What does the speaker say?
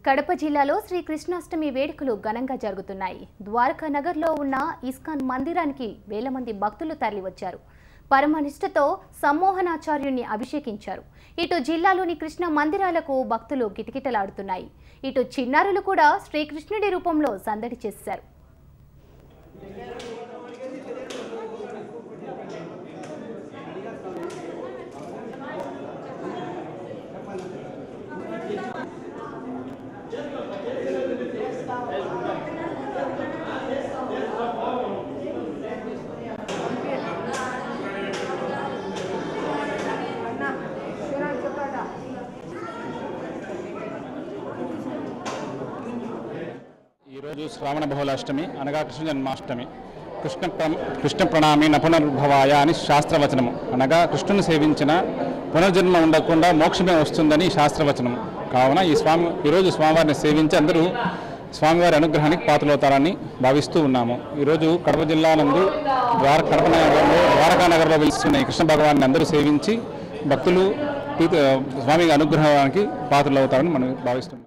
కడప జిల్లాలో శ్రీ కృష్ణాష్టమి వేడుకలు ఘనంగా జరుగుతున్నాయి. ద్వారకా నగర్లో ఉన్న ఇస్కాన్ మందిరానికి వేల మంది భక్తులు తరలివచ్చారు. పరమనిష్టతో సమ్మోహనాచార్యుని అభిషేకించారు. ఇటు జిల్లాలోని కృష్ణ మందిరాలకు భక్తులు కిటకిటలాడుతున్నాయి. ఇటు చిన్నారులు కూడా శ్రీకృష్ణుడి రూపంలో సందడి చేశారు. ఈరోజు శ్రావణ బహుళాష్టమి అనగా కృష్ణ జన్మాష్టమి. కృష్ణ ప్రణామి నపునర్భవాయ అని శాస్త్రవచనము. అనగా కృష్ణుని సేవించిన పునర్జన్మ ఉండకుండా మోక్షమే వస్తుందని శాస్త్రవచనము. కావున ఈరోజు స్వామివారిని సేవించి అందరూ స్వామివారి అనుగ్రహానికి పాత్రలవుతారని భావిస్తూ ఉన్నాము. ఈరోజు కడప జిల్లా నందు ద్వారకా నగర్లో వెలుస్తున్న కృష్ణ భగవాన్ని అందరూ సేవించి భక్తులు స్వామి అనుగ్రహానికి పాత్రలవుతారని మనం భావిస్తున్నాం.